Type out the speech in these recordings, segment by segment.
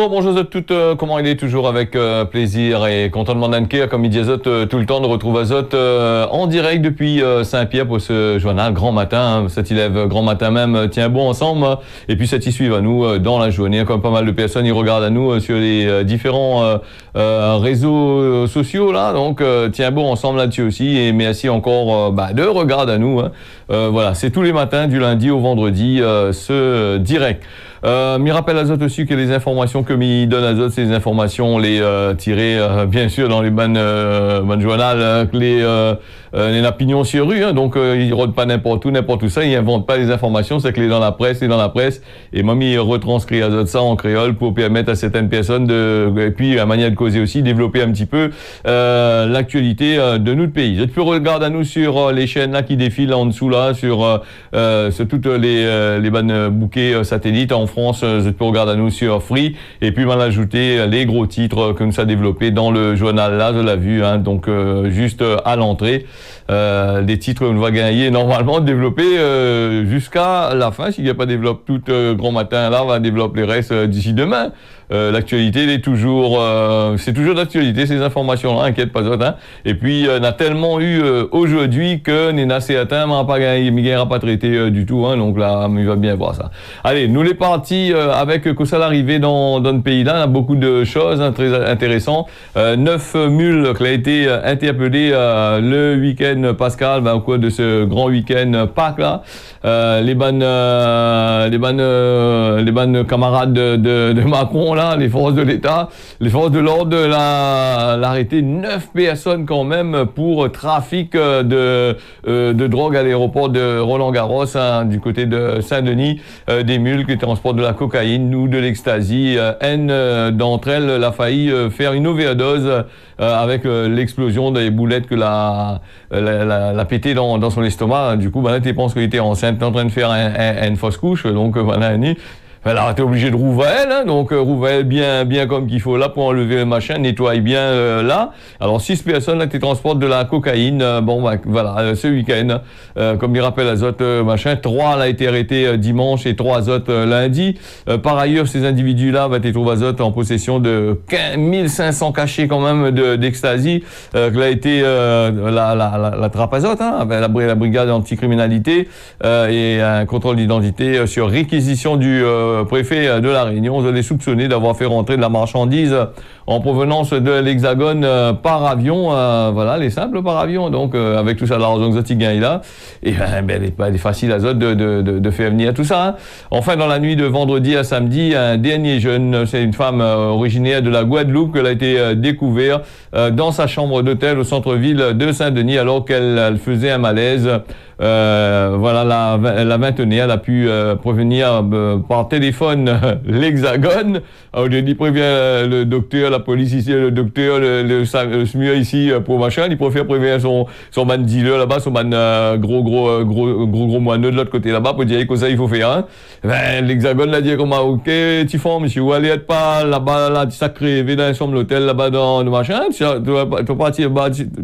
bonjour à toutes, comment il est toujours avec plaisir et content de m'en anquer, comme il dit Azot, tout le temps de retrouver Azot en direct depuis Saint-Pierre pour ce journal grand matin, cet élève grand matin même, tient bon ensemble, et puis cet y suivent à nous dans la journée, comme pas mal de personnes, ils regardent à nous sur les différents réseaux sociaux là, donc tient bon ensemble là-dessus aussi, et merci encore de regarder à nous, voilà, c'est tous les matins du lundi au vendredi ce direct. M'y rappelle Azot aussi que les informations que m'y donne Azot, c'est les informations les tirées bien sûr dans les bonnes journal, les napignons sur rue, hein, donc ils rôdent pas n'importe où ça, ils inventent pas les informations, c'est que les dans la presse, et moi m'y retranscrit Azot ça en créole pour permettre à certaines personnes et puis à manière de causer aussi, développer un petit peu l'actualité de notre pays. Tu peux regarder à nous sur les chaînes là qui défilent en dessous là, sur toutes les bonnes bouquets satellites en France, je peux regarder à nous sur Free, et puis m'en ajouter les gros titres que nous a développés dans le journal là, je l'ai vu, hein, donc juste à l'entrée, des titres qu'on va gagner normalement développer jusqu'à la fin, s'il n'y a pas développé tout grand matin là, on va développer les restes d'ici demain. L'actualité, elle est toujours, c'est toujours d'actualité ces informations-là, inquiète pas d'autres, hein. Et puis on a tellement eu aujourd'hui que Nena Seatin m'a pas pas traité du tout, hein, donc là il va bien voir ça. Allez, nous les partis avec que ça l'arrivée dans le pays là, on a beaucoup de choses hein, très intéressantes. 9 mules qui a été interpellées le week-end Pascal, au cours de ce grand week-end Pâques là. Les bonnes camarades de Macron là, les forces de l'État, les forces de l'ordre, l'arrêté 9 personnes quand même pour trafic de drogue à l'aéroport de Roland-Garros, hein, du côté de Saint-Denis, des mules qui transportent de la cocaïne ou de l'ecstasy. Une d'entre elles a failli faire une overdose avec l'explosion des boulettes que la pété dans son estomac. Du coup, là, tu penses qu'elle était enceinte, en train de faire une fausse couche, donc voilà, elle a été obligée de rouvrir elle, hein, donc rouvrir bien comme qu'il faut là pour enlever le machin, nettoyer bien là. Alors 6 personnes là qui transportent de la cocaïne, voilà, ce week-end, comme il rappelle Azot, machin, 3 là a été arrêtés dimanche et 3 autres lundi. Par ailleurs, ces individus-là va être trouvé Azot en possession de 1500 cachets quand même d'ecstasy, que a été la trappe Azot, hein, avec la brigade anticriminalité et un contrôle d'identité sur réquisition du préfet de la Réunion. Je l'ai soupçonné d'avoir fait rentrer de la marchandise en provenance de l'Hexagone par avion, voilà, les simples par avion, donc avec tout ça l'argent que gagne là, et elle est facile à de faire venir tout ça, hein. Enfin, dans la nuit de vendredi à samedi, un dernier jeune, c'est une femme originaire de la Guadeloupe, qu'elle a été découverte dans sa chambre d'hôtel au centre-ville de Saint-Denis alors qu'elle faisait un malaise. Voilà, la vingtenaire, elle a pu prévenir par téléphone l'Hexagone. Alors, je dis prévient le docteur, la police ici, le docteur, le SMUR ici pour machin. Il préfère prévenir son man dealer là-bas, son man gros moineux de l'autre côté là-bas pour dire que ça il faut faire. Hein. L'Hexagone l'a dit comme ok, tu fais monsieur, ou allez être pas là-bas là, sacré, dans un chambre l'hôtel là-bas dans le machin. Tu vas partir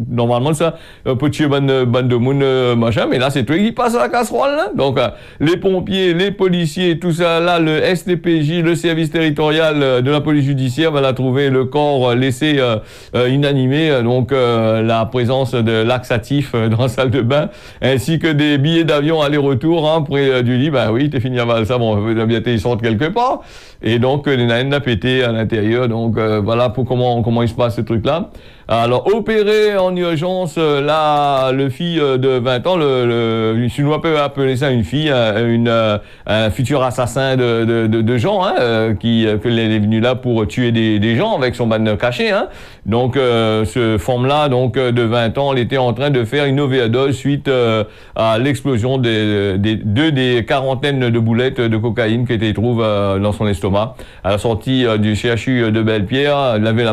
normalement ça petit bande de monde machin, mais là c'est toi qui passe à la casserole là. Donc les pompiers, les policiers, tout ça là, le STPJ, le service territorial de la police judiciaire va la trouver le corps laissé inanimé, donc la présence de laxatifs dans la salle de bain ainsi que des billets d'avion aller-retour, hein, près du lit. Ben oui, t'es fini à ça, bon, bien ils sortent quelque part, et donc les naines a pété à l'intérieur, donc voilà pour comment il se passe ce truc là. Alors, opéré en urgence, là, le fille de 20 ans, le Chinois peut appeler ça une fille, un futur assassin de gens, hein, que elle est venue là pour tuer des gens avec son ban caché, hein. Donc, ce femme-là, donc, de 20 ans, elle était en train de faire une overdose suite à l'explosion des quarantaines de boulettes de cocaïne qui étaient trouvées dans son estomac. À la sortie du CHU de Belle-Pierre, elle avait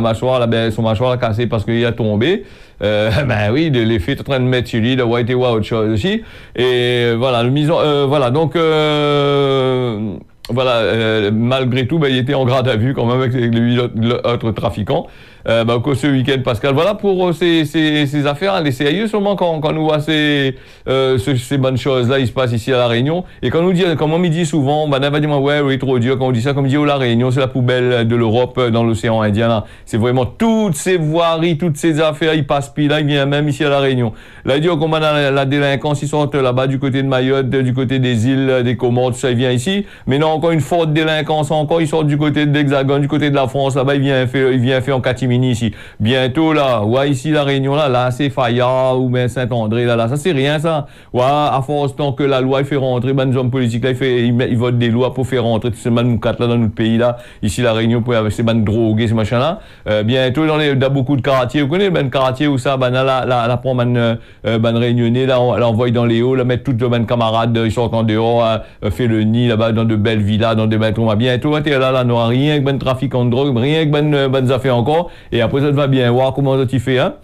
son mâchoire a cassé parce qu'il a tombé. Ben oui, l'effet est en train de mettre sur lui, de white et autre chose aussi. Et voilà, voilà, donc voilà, malgré tout, ben, il était en garde à vue quand même avec les 8 autres trafiquants. que ce week-end, Pascal. Voilà pour ces affaires, les sérieux sûrement quand nous voit ces bonnes choses-là, il se passe ici à La Réunion. Et quand on me dit souvent, on va dire, ouais, oui, trop dur, quand on dit ça, comme dit, La Réunion, c'est la poubelle de l'Europe dans l'océan Indien, là. C'est vraiment toutes ces voiries, toutes ces affaires, ils passent pile là, ils viennent même ici à La Réunion. Là, il dit, qu'on a la délinquance, ils sortent là-bas du côté de Mayotte, du côté des îles, des Comores, tout ça, ils viennent ici. Mais non, encore une forte délinquance, encore, ils sortent du côté de l'Hexagone, du côté de la France, là-bas, ils viennent faire en catimini ici. Bientôt, là, ouais, ici, La Réunion, là, c'est Fayard ou bien Saint-André, là, ça, c'est rien, ça. Ouais, à force, tant que la loi, il fait rentrer, ben, les hommes politiques, là, ils votent des lois pour faire rentrer tous ces manoucats, là, dans notre pays, là. Ici, La Réunion, avec ces bandes drogués, ces machins-là. Bientôt, dans beaucoup de quartiers, vous connaissez, ben, quartier où ça, ben, là, prend, ben, réunionnais, là, on envoie dans les hauts, là, mettre toutes les camarades, ils sortent en dehors, fait le nid, là-bas, dans de belles villas, dans des bâtiments. Bientôt, t'es là, n'aura rien que ben trafiquant de drogue, rien que ben affaires encore. Et après, ça va bien voir comment ça t'y fait, hein.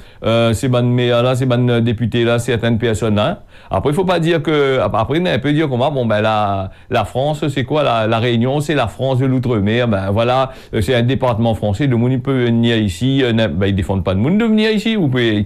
C'est ben maire là, c'est ben député là, certaines personnes là. Hein. Après, il faut pas dire que, après, on peut dire comment, bon, ben, la France, c'est quoi, la Réunion, c'est la France de l'outre-mer, ben, voilà, c'est un département français, le monde, il peut venir ici, ben, ils défendent pas de monde de venir ici,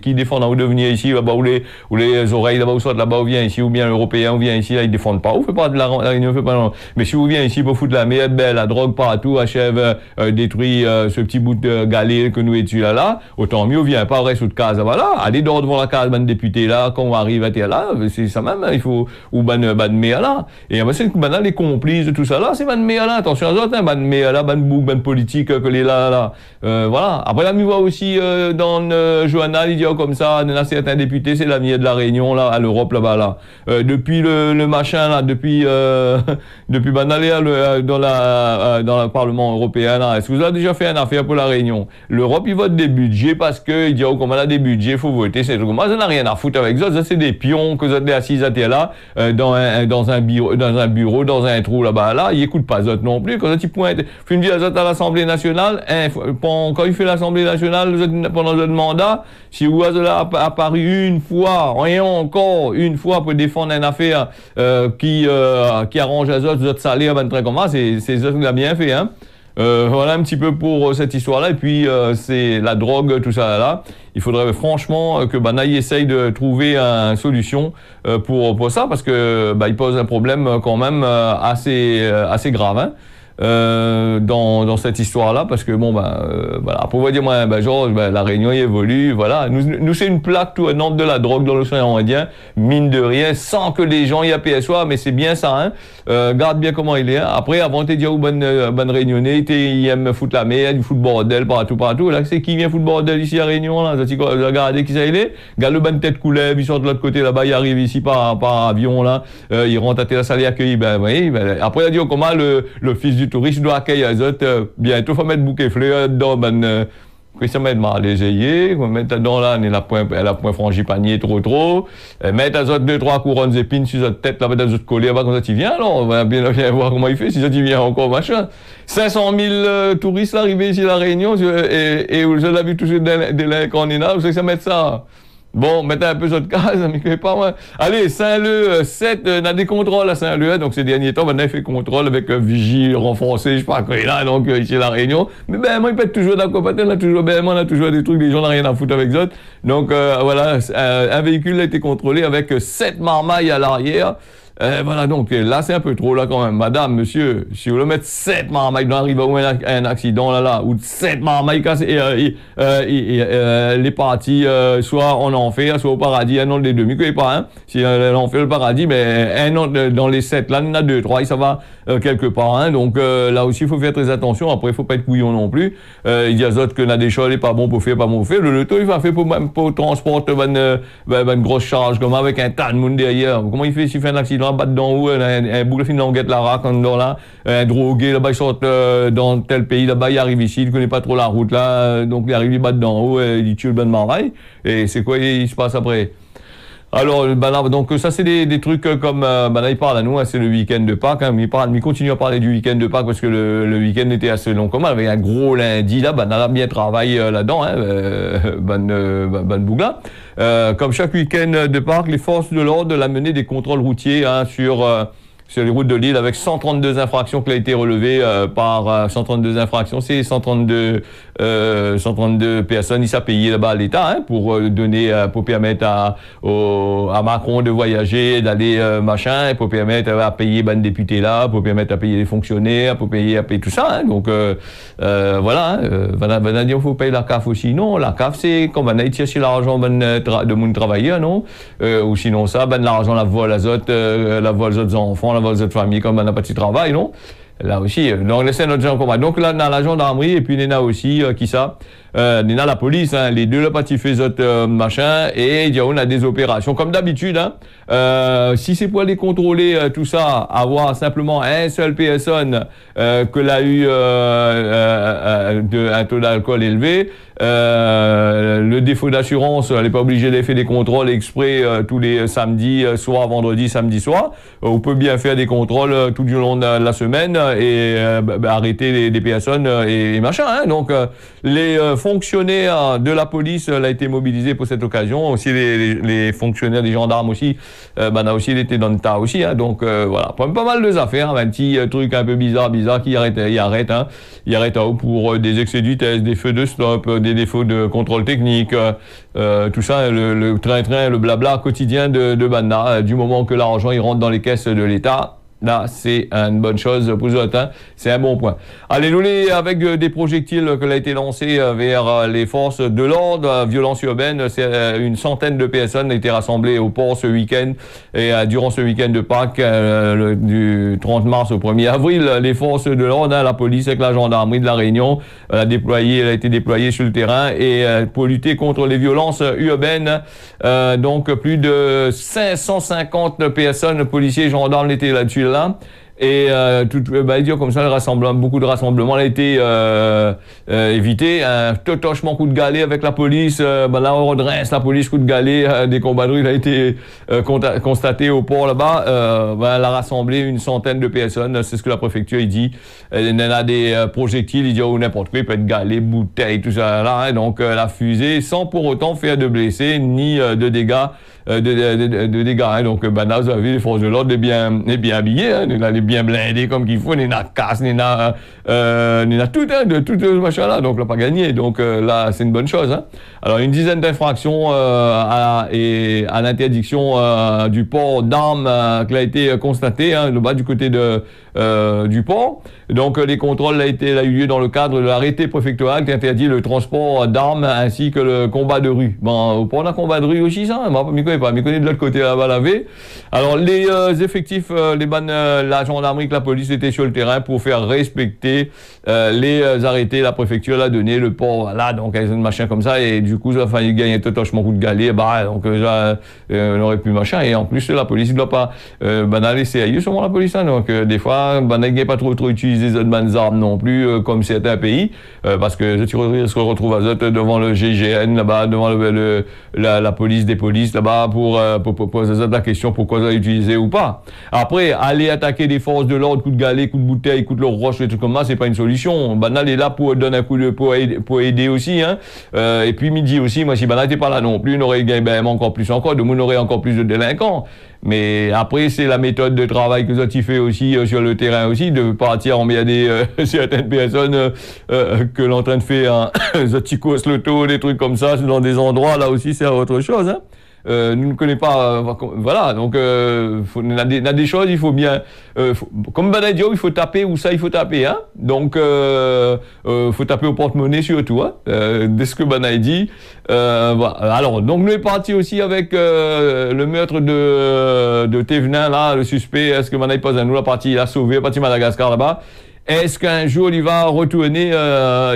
qui défendent ou de venir ici, là-bas, où les oreilles, là-bas, où soit là-bas, où vient ici, ou bien l'Européen, où vient ici, là, ils défendent pas, ou fait pas de la Réunion, fait pas, non. Mais si vous venez ici pour foutre la merde, ben, la drogue partout, achève, détruit, ce petit bout de galère que nous étions là, autant mieux, vient pas, reste sous de case, voilà, allez dehors devant la case, ben, député là, quand on arrive à terre là, c'est ça même, il faut, ou ben maire là. Et ben, c'est que ben, les complices de tout ça là, c'est ben maire là, attention aux autres, hein, ben maire là, ben bouc, ben politique, que les là. Voilà. Après, là, on voit aussi, dans, Johanna, il dit, comme ça, dans certains députés, c'est l'avenir de La Réunion, là, à l'Europe, là-bas, là. Depuis le machin, là, depuis ben, aller dans le Parlement européen, là. Est-ce que vous avez déjà fait une affaire pour La Réunion? L'Europe, ils votent des budgets parce que, il dit, comme on a des budgets, il faut voter, c'est tout. Moi, ça n'a rien à foutre avec ça. Ça, c'est des pions que vous êtes assis à terre là, dans un bureau, dans un trou là-bas, là. Ils écoutent pas autres non plus. Quand ils pointent, fait une vie à l'Assemblée nationale, quand il fait l'Assemblée nationale, pendant le mandat, si vous avez apparu une fois, rien encore, une fois pour défendre une affaire, qui arrange les autres salaires, ben, très comment, c'est ça qui a bien fait, hein. Voilà un petit peu pour cette histoire-là. Et puis, c'est la drogue, tout ça là. Il faudrait franchement que Banaï essaye de trouver une solution pour ça, parce que il pose un problème quand même assez grave, hein. Dans cette histoire-là, parce que bon, voilà, pour vous dire, moi, Georges, La Réunion y évolue, voilà. Nous c'est une plaque tout à Nantes de la drogue dans l'océan Indien, mine de rien, sans que les gens y aperçoivent, mais c'est bien ça, hein. Garde bien comment il est, hein. Après, avant, t'es dit, bonne Réunionnais, il aime foutre la merde, il fout le bordel partout, là, c'est qui vient foutre le bordel ici à Réunion, là, regardez qui ça il est, regarde le ban tête coulève, il sort de l'autre côté, là-bas, il arrive ici par avion, là, il rentre à terre, ça accueilli, après, il a dit, comment le fils du touriste doit accueillir les autres, bientôt, faut mettre bouquet fleurs dedans, ça met mal léger, mettre dedans là, elle a point franchi panier trop, mettre les autres 2-3 couronnes d'épines sur votre tête, là, mettre les autres collés, là-bas, comme ça, tu viens, alors, on va bien voir comment il fait, si ça, tu viens encore, machin. 500 000 touristes arrivés ici à La Réunion, et vous avez vu toucher des délinquants, vous savez que ça met ça. Bon, mettez un peu sur de case, mais pas moi. Allez, Saint-Leu, 7, on a des contrôles à Saint-Leu, donc ces derniers temps, maintenant, il fait contrôle avec vigie renforcé, je sais pas quoi, là, donc, ici à La Réunion. Mais moi, il peut être toujours d'accord, on a toujours des trucs, les gens n'ont rien à foutre avec ça. Donc, voilà, un véhicule a été contrôlé avec 7 marmailles à l'arrière. Voilà, donc là, c'est un peu trop, là, quand même. Madame, monsieur, si vous voulez mettre 7 marmailles dans arrive où un accident, là, ou 7 marmailles cassées, les parties, soit en enfer, soit au paradis, un autre des deux, mais pas, hein. Si l'enfer, le paradis, mais un autre dans les 7, là, il y en a 2, 3, ça va quelque part, hein. Donc, là aussi, il faut faire très attention. Après, il faut pas être couillon non plus. Il y a d'autres que n'a des choses, pas bon pour faire, pas bon pour faire. Le taux, il va faire pour transporter une grosse charge, comme avec un tas de monde derrière. Comment il fait s'il fait un accident? Là, dedans où un boucle fin languette la raque dans là, un drogué là-bas il sort dans tel pays là-bas, il arrive ici, il connaît pas trop la route là, donc il arrive, il bat dedans haut, il tue le bon marmaille, et c'est quoi il se passe après? Alors, donc ça c'est des trucs comme, il parle à nous, hein, c'est le week-end de Pâques, hein, il continue à parler du week-end de Pâques parce que le week-end était assez long comme avec un gros lundi là, on a bien travaillé là-dedans, hein, Bougla. Comme chaque week-end de Pâques, les forces de l'ordre ont mené des contrôles routiers, hein, sur les routes de l'île avec 132 infractions qui ont été relevées par 132 infractions, c'est 132 132 personnes, il s'est payé là-bas à l'État, hein, pour donner, pour permettre à Macron de voyager, d'aller machin, pour permettre à payer ben députés là, pour permettre à payer les fonctionnaires, pour payer tout ça. Hein, donc voilà, ben il faut payer la CAF aussi. Non, la CAF c'est comme on a tiré l'argent de mon travailleur, non, ou sinon ça, ben l'argent la vole les autres enfants, la vole les autres familles comme on n'a pas de travail, non. Là aussi, donc laissez notre gens combat. Donc là, dans la gendarmerie, et puis il y en a aussi, qui ça, il y en a la police, hein, les deux, là, partis fait autres, machin, et il y a, on a des opérations. Comme d'habitude, hein, si c'est pour aller contrôler tout ça, avoir simplement un seul personne, que l'a eu, un taux d'alcool élevé, le défaut d'assurance, elle n'est pas obligée de faire des contrôles exprès tous les samedis soir, vendredi, samedi soir. On peut bien faire des contrôles tout du long de la semaine et arrêter des personnes et machin. Hein. Donc les fonctionnaires de la police a été mobilisés pour cette occasion. Aussi les fonctionnaires des gendarmes aussi, a aussi été dans le tas aussi. Hein. Donc voilà, pas mal de affaires, hein, un petit truc un peu bizarre qui arrête, hein. Il arrête pour des excès de vitesse, des feux de stop, des défauts de contrôle technique, tout ça, le train-train, le blabla quotidien de Banda, du moment que l'argent il rentre dans les caisses de l'État. Là, c'est une bonne chose pour eux, hein. C'est un bon point. Allez, nous, avec des projectiles que a été lancés vers les forces de l'ordre, violence urbaine, c'est une centaine de personnes ont été rassemblées au port ce week-end et durant ce week-end de Pâques, du 30 mars au 1er avril, les forces de l'ordre, hein, la police avec la gendarmerie de la Réunion, elle a été déployée sur le terrain et pour lutter contre les violences urbaines, donc plus de 550 personnes, policiers et gendarmes étaient là-dessus. Là. Et dire comme ça, beaucoup de rassemblements a été évité. Un totochement coup de galet avec la police. Là, on redresse la police, coup de galet, des combats de rue a été constaté au port là-bas. Elle a rassemblé une centaine de personnes. C'est ce que la préfecture il dit. Il y en a des projectiles, il dit ou n'importe quoi, il peut être galet, bouteille, tout ça là. Hein, donc la fusée, sans pour autant faire de blessés ni de dégâts. De dégâts. Hein. Donc, là, vous avez les forces de l'ordre bien habillées, hein. Les bien blindés comme qu'il faut, les na casse, les na tout, hein, de tout ce machin-là. Donc, là, pas gagné. Donc, là, c'est une bonne chose. Hein. Alors, une dizaine d'infractions à l'interdiction du port d'armes qui a été constatée, hein, le bas du côté du port. Donc, les contrôles a eu lieu dans le cadre de l'arrêté préfectoral qui interdit le transport d'armes ainsi que le combat de rue. Bon, au port d'un combat de rue aussi, ça, m'y connaît de l'autre côté là-bas lavé. Alors, les effectifs, la gendarmerie que la police était sur le terrain pour faire respecter les arrêtés, la préfecture l'a donné, le port, là, donc, un machin comme ça, et du coup, ça a failli gagner totalement coup de galet, donc, on aurait pu machin, et en plus, la police, il doit pas, aller sérieux sur la police, hein, donc, des fois, il n'est pas trop utilisé les armes non plus, comme certains pays, parce que tu se retrouves devant le GIGN, là-bas, devant la police des polices, là-bas, pour poser la question pourquoi ça a utilisé ou pas. Après, aller attaquer des forces de l'ordre, coup de galet, coup de bouteille, coup de roche, et tout comme ça, c'est pas une solution. Banal est là pour donner un coup pour aider aussi, hein. Et puis midi aussi, moi si Banal n'était pas là non plus, on aurait gagné encore plus, de monde aurait encore plus de délinquants. Mais après, c'est la méthode de travail que ça tu fais aussi sur le terrain aussi, de partir emmerder certaines personnes que l'on est en train de faire un zoticos loto, des trucs comme ça, dans des endroits, là aussi c'est autre chose, hein. Nous ne connaissons pas, voilà, donc il y a des choses, il faut bien, comme Banadio, il faut taper où ça il faut taper, hein. Donc faut taper au porte-monnaie surtout, hein, dès ce que Banaï dit. Voilà. Alors, donc nous est parti aussi avec le meurtre de Thévenin, là, le suspect. Est-ce que Banaï pas à nous la partie, il a sauvé, la partie Madagascar là-bas. Est-ce qu'un jour il va retourner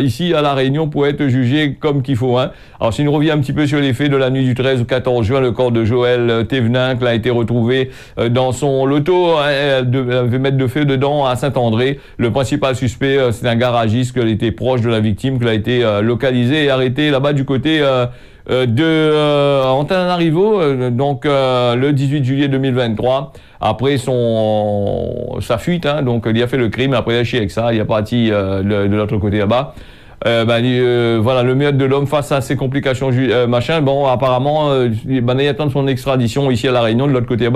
ici à La Réunion pour être jugé comme qu'il faut, hein? Alors si on revient un petit peu sur les faits de la nuit du 13 au 14 juin, le corps de Joël Thévenin a été retrouvé dans son loto, hein, avait mettre de feu dedans à Saint-André. Le principal suspect, c'est un garagiste qui était proche de la victime, qui a été localisé et arrêté là-bas du côté de Antananarivo, donc le 18 juillet 2023, après sa fuite, hein, donc il a fait le crime, après il a chié avec ça, il est parti de l'autre côté là-bas. voilà, le meurtre de l'homme face à ces complications, machin. Bon, apparemment, il attend son extradition ici à La Réunion. De l'autre côté,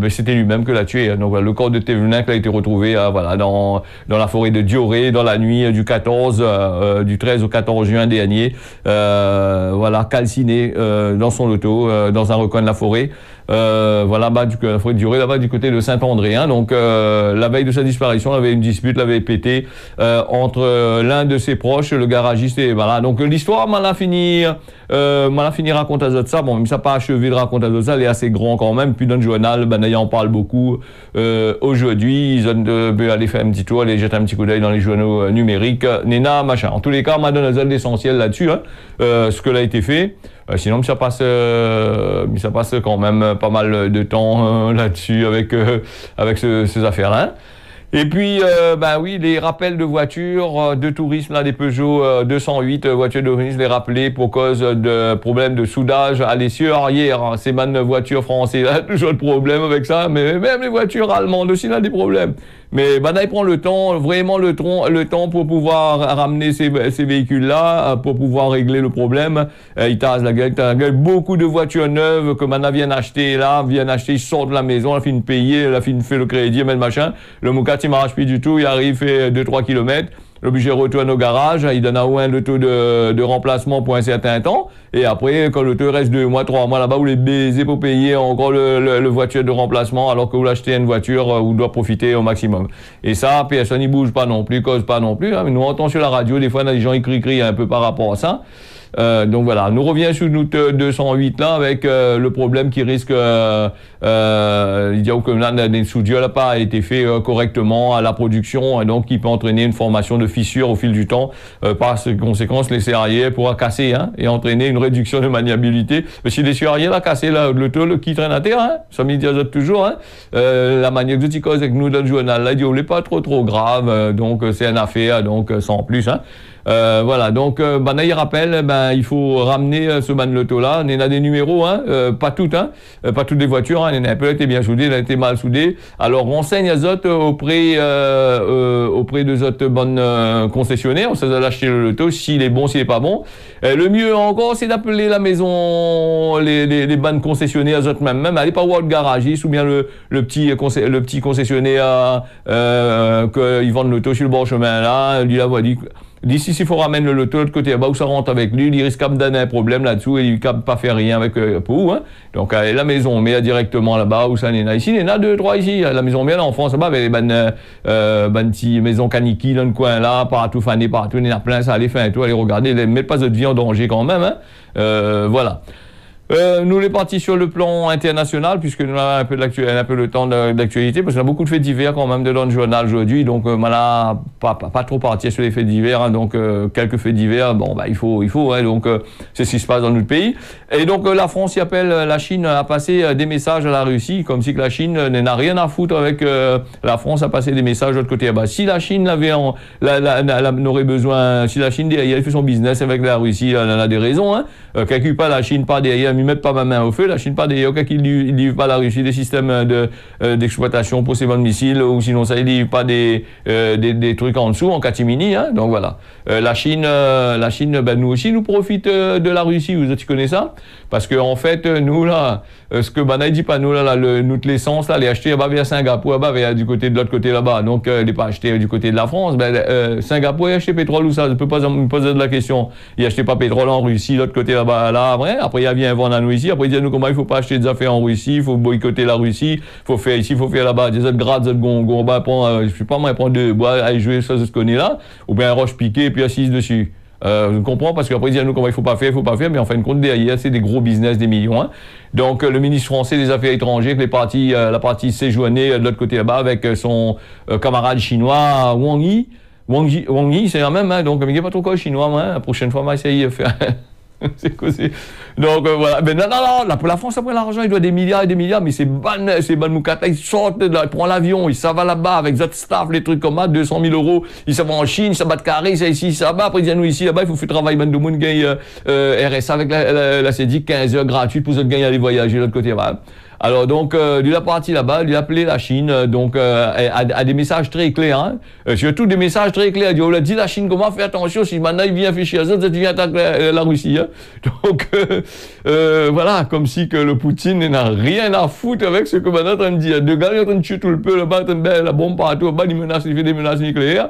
c'était lui-même que l'a tué. Donc, voilà, le corps de Thévenin qui a été retrouvé, voilà, dans la forêt de Dioré, dans la nuit du 13 au 14 juin dernier. Voilà, calciné, dans son auto, dans un recoin de la forêt. Voilà, la forêt de Dioré, là-bas, du côté de Saint-André. Hein. Donc, la veille de sa disparition, il avait une dispute, l'avait pété, entre l'un de ses proches, le garagiste, et voilà. Donc, l'histoire, m'en a fini raconter ça. Bon, même ça pas achevé de raconter ça, elle est assez grand quand même. Puis dans le journal, il en parle beaucoup. Aujourd'hui, ils ont aller faire un petit tour, aller jeter un petit coup d'œil dans les journaux numériques. Nena, machin. En tous les cas, m'a donné l'essentiel là-dessus, hein, ce que l'a été fait. Sinon, ça passe quand même pas mal de temps là-dessus avec ces affaires-là. Et puis, oui, les rappels de voitures de tourisme, là, des Peugeot 208 voitures de tourisme, les rappelés pour cause de problèmes de soudage à l'essieu arrière. Hein. Ces voitures françaises, là, toujours de problème avec ça, mais même les voitures allemandes aussi, là, des problèmes. Mais là, il prend le temps, vraiment le temps pour pouvoir ramener ces véhicules-là, pour pouvoir régler le problème. Il tasse la gueule. Beaucoup de voitures neuves que maintenant viennent acheter, ils sortent de la maison, la fin de payer, la fin de faire le crédit, mais le machin. Le Moukat, il m'arrache plus du tout, il arrive, fait 2-3 kilomètres. L'obligé retourne au garage, il donne à un le taux de remplacement pour un certain temps, et après, quand le taux reste 2 mois, 3 mois là-bas, vous les baisez pour payer encore le voiture de remplacement, alors que vous l'achetez une voiture où vous doit profiter au maximum. Et ça, personne n'y bouge pas non plus, cause pas non plus, hein. Mais nous on entend sur la radio, des fois, il y a des gens qui crient un peu par rapport à ça. Donc voilà, nous revient sur nous 208 là avec le problème qui risque il y a aucun des soudures n'a pas été fait correctement à la production, et donc qui peut entraîner une formation de fissures au fil du temps. Par conséquence, les serruriers pourra casser, hein, et entraîner une réduction de maniabilité. Mais si les serruriers là cassé le tôle qui traîne à terre, hein, ça me dit toujours, hein, la manière que tu causes avec nous dans le journal là, il dit on n'est pas trop grave, donc c'est une affaire, donc sans plus, hein. Voilà, donc il rappelle, il faut ramener ce loto là. Il y a des numéros, hein, pas toutes, hein, pas toutes les voitures, hein, il y en a un peu été bien soudées, il a été mal soudé. Alors renseigne les autres auprès de autres bonnes concessionnaires, on sait acheter le loto, s'il est bon, s'il est pas bon. Le mieux encore, c'est d'appeler la maison, les bonnes concessionnaires autres même, allez pas voir le garagiste ou bien le petit concessionnaire qu'ils vendent le loto sur le bord chemin là, lui la voit dit. D'ici, s'il faut ramener le loto de l'autre côté, où ça rentre avec lui, il risque de donner un problème là-dessous et il ne peut pas faire rien avec pour, hein. Donc, à la maison, on met directement là-bas, où ça n'est pas. Ici, il y en a 2-3 ici. La maison bien en France, là-bas, avec les bonnes petites maisons caniquis dans le coin là, partout fané, partout, il y en a plein, ça allait faire un tour, allez regarder, ne mettez pas votre vie en danger quand même, hein. Voilà. Nous les partis sur le plan international, puisque nous avons un peu le temps d'actualité, parce qu'on a beaucoup de faits divers quand même dans le journal aujourd'hui, donc voilà, pas trop partir sur les faits divers, hein, donc quelques faits divers, il faut, hein, donc c'est ce qui se passe dans notre pays. Et donc la France y appelle la Chine à passer des messages à la Russie, comme si que la Chine n'a rien à foutre avec la France à passer des messages de l'autre côté. Si la Chine n'aurait besoin, si la Chine derrière fait son business avec la Russie, elle en a des raisons, hein, calcule pas la Chine pas derrière, ne mettent pas ma main au feu, la Chine pas d'ailleurs qu'ils ne livrent pas la Russie des systèmes d'exploitation pour ces bons missiles, ou sinon ça ne livre pas des trucs en dessous, en catimini, hein. Donc voilà. La Chine, nous aussi, nous profite de la Russie, vous connaissez ça? Parce que en fait, nous là, ce que Banaï dit pas nous là, notre l'essence là, les acheter vers Singapour, vers du côté de l'autre côté là-bas. Donc, il n'est pas acheté du côté de la France. Singapour, il a acheté pétrole ou ça? Je peux pas me poser de la question. Il a acheté pas pétrole en Russie, l'autre côté là-bas, là, après il vient vendre à nous ici. Après, il dit à nous comment il faut pas acheter des affaires en Russie, il faut boycotter la Russie, il faut faire ici, il faut faire là-bas, des autres grades, des autres gongon, je sais pas moi, prendre deux bois, aller jouer ça, ce qu'on est là, ou bien un roche piqué, puis assise dessus. Je comprends, parce qu'après, il dit à nous comment il faut pas faire, mais en fin de compte, derrière, c'est des gros business, des millions, hein. Donc, le ministre français des Affaires étrangères, que la partie séjournée de l'autre côté là-bas, avec son camarade chinois, Wang Yi, c'est la même, hein. Donc, il n'y a pas trop quoi chinois, hein. La prochaine fois, on va essayer de faire. C'est causé. Donc voilà, mais non, là, pour la France, après l'argent, il doit des milliards et des milliards, mais c'est ban Moukata, ils sortent, ils prennent l'avion, ils s'en vont là-bas avec d'autres staff, les trucs comme ça, 200 000 euros, ils s'en vont en Chine, ça bat de carré, ça ici, ça va, après ils viennent nous ici, là-bas, il faut faire travailler, ben, de monde gagne RSA avec la CEDIC, 15 heures gratuites pour eux gagner à aller voyager de l'autre côté. Voilà. Alors donc, lui a parti là-bas, lui a appelé la Chine, donc a des messages très clairs, hein, surtout des messages très clairs. Il a dit la Chine comment faire attention si maintenant il vient faire chier ça, il vient attaquer la Russie. Hein. Donc voilà, comme si que le Poutine n'a rien à foutre avec ce que maintenant est en train de dire. De gars il est en train de tuer tout le peuple, la bombe partout, il fait des menaces nucléaires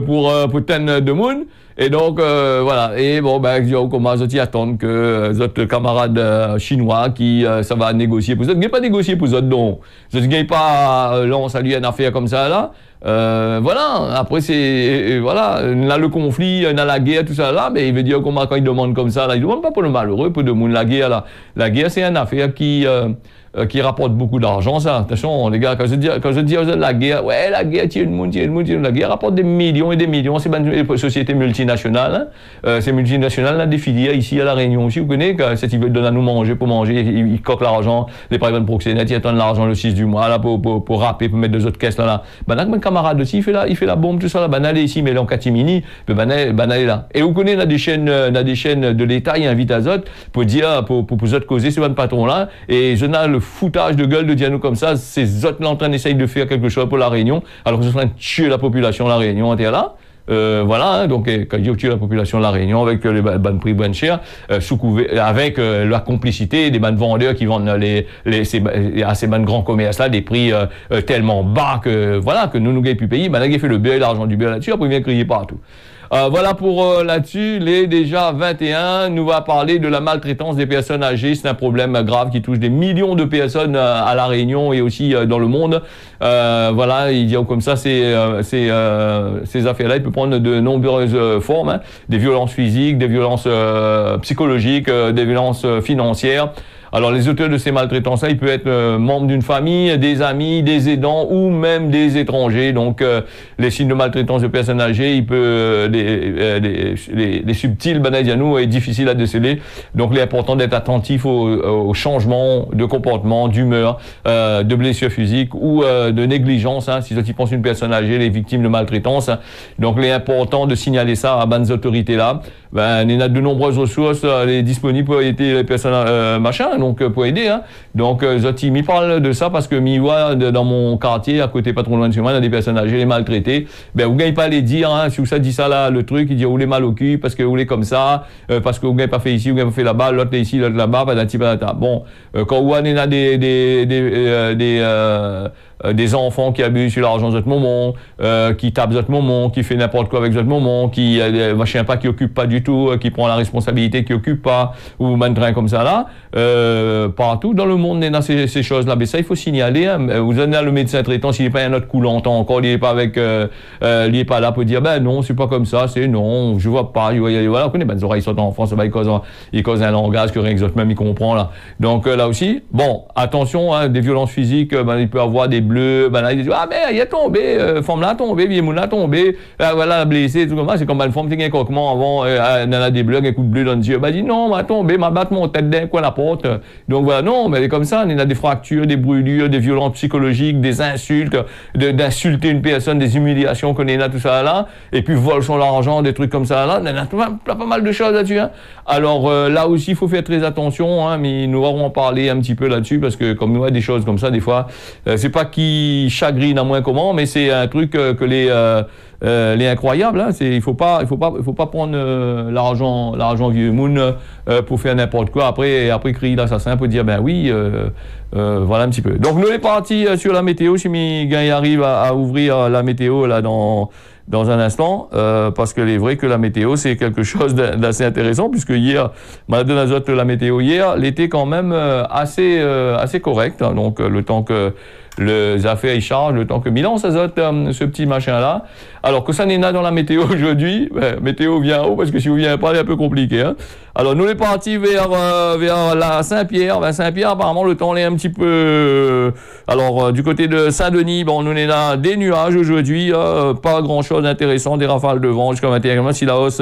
pour tenir de monde. Et donc, voilà. Et bon, ben, on commence à attendre que notre camarade chinois qui, ça va négocier pour ça. Vous n'avez pas négocié pour ça, donc. Vous n'avez pas lance à lui une affaire comme ça, là. Voilà. Après, c'est, voilà. On a le conflit, on a la guerre, tout ça, là. Mais il veut dire comment, quand il demande comme ça, là, il demande pas pour le malheureux, pour le monde, la guerre, là. La guerre, c'est une affaire qui rapporte beaucoup d'argent, ça. Attention, les gars, quand je dis la guerre, ouais, la guerre, la guerre rapporte des millions et des millions. C'est une société multinationale. Hein. C'est multinationale, là, des filières ici à La Réunion aussi. Vous connaissez, quand ils veulent donner à nous manger, pour manger, ils coquent l'argent, les private proxénètes, ils attendent l'argent le 6 du mois, là, pour râper, pour mettre deux autres caisses, là. Ben, là, mon camarade aussi, il fait la bombe, tout ça, là. Ben, allez ici, mais là, en catimini, ben, allez là. Et vous connaissez, des chaînes de l'État, ils invitent à Zot, pour dire, pour Zot causer sur votre patron-là, et je n'ai le foutage de gueule de Diano comme ça, ces autres là en train d'essayer de faire quelque chose pour la Réunion, alors qu'ils sont en train de tuer la population de la Réunion entière là. Voilà, hein, donc quand ils tuent la population de la Réunion avec les bandes prix bonnes chères, avec la complicité des bandes vendeurs qui vendent à ces bandes grands commerces là des prix tellement bas que voilà que nous gagnons plus payer, ben là il fait le beurre et l'argent du beurre là-dessus, après il vient crier partout. Voilà pour là-dessus, les déjà 21, nous va parler de la maltraitance des personnes âgées. C'est un problème grave qui touche des millions de personnes à La Réunion et aussi dans le monde. Voilà, il dit comme ça, ces affaires-là, il peut prendre de nombreuses formes, hein, des violences physiques, des violences psychologiques, des violences financières. Alors, les auteurs de ces maltraitances-là, ils peuvent être membres d'une famille, des amis, des aidants ou même des étrangers. Donc, les signes de maltraitance de personnes âgées, il peut les subtils, banadianou, est difficile à déceler. Donc, il est important d'être attentif aux changements de comportement, d'humeur, de blessures physiques ou de négligence. Hein, si tu penses une personne âgée, les victimes de maltraitance. Donc, il est important de signaler ça à bonnes autorités-là. Ben, il y a de nombreuses ressources disponibles pour aider les personnes donc pour aider. Hein. Donc, Zoti m'y parle de ça parce que m'y voit dans mon quartier, à côté pas trop loin de chez moi, il y a des personnes âgées, les maltraitées. Ben, vous gagnez pas à les dire, hein, si vous ça dit ça là, le truc, il dit, vous les mal au cul, parce que vous les comme ça, parce que vous gagnez pas fait ici, vous gagnez pas fait là-bas, l'autre est ici, l'autre là-bas, patati patata. Bon, quand vous avez des enfants qui abusent sur l'argent de votre moment, qui tapent votre moment, qui fait n'importe quoi avec votre moment, qui machin pas qui occupe pas du tout, qui prend la responsabilité, qui occupe pas, ou train comme ça là, partout dans le monde il y a ces choses-là. Mais ça il faut signaler. Hein. Vous avez le médecin traitant, s'il n'est pas un autre coup longtemps encore, il n'est pas avec, il est pas là pour dire ben non c'est pas comme ça, c'est non, je vois pas, voilà, on connaît ben les oreilles sont en France, ben, il cause un langage que rien que même il comprend là. Donc là aussi, bon attention, hein, des violences physiques, ben il peut avoir des bleus, ben là il dit ah ben il est tombé, femme là tombé, vieille moune là tombé, voilà blessé, tout comme ça, c'est comme une femme qui a un coquement avant, elle a des bleus, un coup de bleu dans le yeux, ben dit non, m'a tombé, m'a battu mon tête d'un coin la porte. Donc voilà, non, mais comme ça, il y a des fractures, des brûlures, des violences psychologiques, des insultes, d'insulter une personne, des humiliations qu'on a tout ça là, et puis vol son argent, des trucs comme ça là, il y a pas mal de choses là-dessus. Hein. Alors là aussi, il faut faire très attention, hein, mais nous allons en parler un petit peu là-dessus, parce que comme nous avons des choses comme ça, des fois, c'est pas qui chagrine à moins comment, mais c'est un truc que les incroyables, hein, il faut pas prendre l'argent vieux moon pour faire n'importe quoi. Après crier l'assassin pour dire ben oui, voilà un petit peu. Donc nous est parti sur la météo. Si Miguel arrive à ouvrir la météo là dans un instant, parce que il est vrai que la météo c'est quelque chose d'assez intéressant, puisque hier, Madame Azote, la météo hier, l'été quand même assez correct. Hein, donc le temps que les affaires y chargent, le temps que Milan s'azote ce petit machin-là. Alors que ça n'est pas dans la météo aujourd'hui, météo vient haut, parce que si vous ne venez pas, c'est un peu compliqué. Hein. Alors nous, on est partis vers la Saint-Pierre. Ben, Saint-Pierre, apparemment, le temps est un petit peu... alors, du côté de Saint-Denis, bon, nous, on est là des nuages aujourd'hui, pas grand-chose d'intéressant, des rafales de vent jusqu'à 21, si la hausse,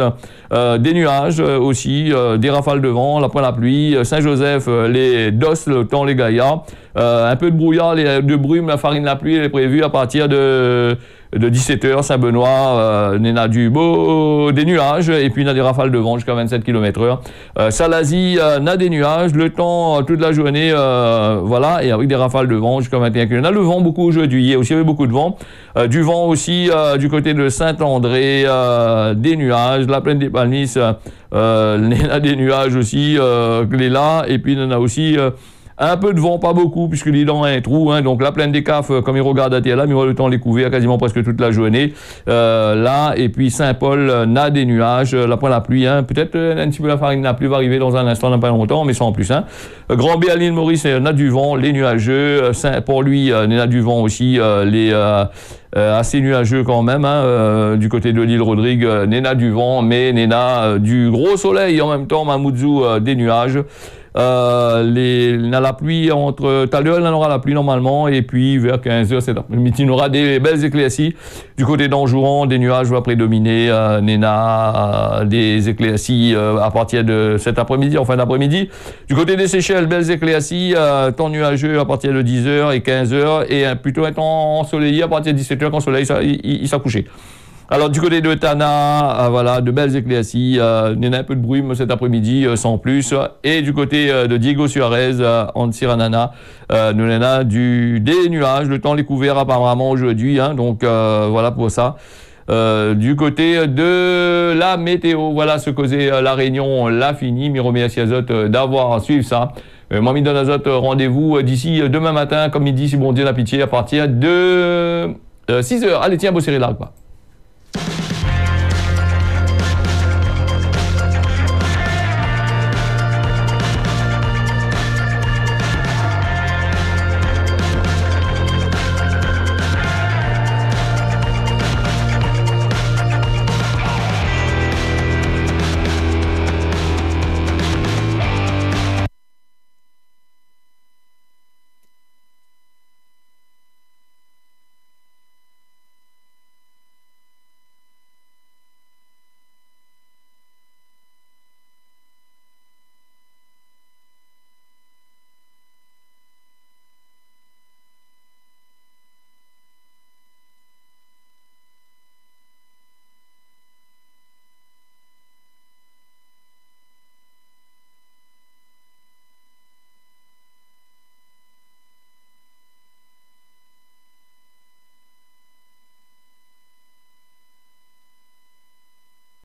des nuages aussi, des rafales de vent, après la pluie, Saint-Joseph, les DOS, le temps, les gaillards, un peu de brouillard, de brume, la farine, la pluie, elle est prévue à partir de de 17h, Saint-Benoît, on a des nuages, et puis on a des rafales de vent jusqu'à 27 km/h. Salazie, on a des nuages, le temps toute la journée, voilà, et avec des rafales de vent jusqu'à 21 km. On a le vent beaucoup aujourd'hui, il y a aussi beaucoup de vent. Du vent aussi du côté de Saint-André, des nuages, la plaine des Palmis, on a des nuages aussi, là, et puis on a aussi un peu de vent, pas beaucoup, puisque l'île a un trou, hein, donc la plaine des Cafes, comme il regarde à terre là, mais on a le temps de les couvrir quasiment presque toute la journée. Là, et puis Saint-Paul n'a des nuages, après la pluie, hein, peut-être un petit peu la farine, la pluie va arriver dans un instant, dans pas longtemps, mais sans plus. Hein. Grand B à l'île Maurice, on a du vent, les nuageux. Pour lui, on a du vent aussi, assez nuageux quand même, hein, du côté de l'île Rodrigue, Néna du vent, mais Néna du gros soleil en même temps, Mamoudzou des nuages. On a la pluie entre tout à l'heure, on aura la pluie normalement, et puis vers 15h cet après-midi, on aura des belles éclaircies. Du côté d'Anjouan, des nuages vont prédominer, Néna, des éclaircies à partir de cet après-midi, en fin d'après-midi. Du côté des Seychelles, belles éclaircies, temps nuageux à partir de 10h et 15h, et plutôt un temps ensoleillé à partir de 17h quand le soleil il s'est couché. Alors du côté de Tana, voilà, de belles éclaircies, il y en a un peu de brume cet après-midi, sans plus. Et du côté de Diego Suarez, en Siranana, nous en a des nuages, le temps est couvert apparemment aujourd'hui, hein, donc voilà pour ça. Du côté de la météo, voilà ce causait la réunion, on l'a fini. Mais remercie Azote d'avoir à suivre ça. Moi, me donne Azote, rendez-vous d'ici demain matin, comme il dit, si bon Dieu la pitié, à partir de 6h. Allez, tiens, bosserez là, quoi.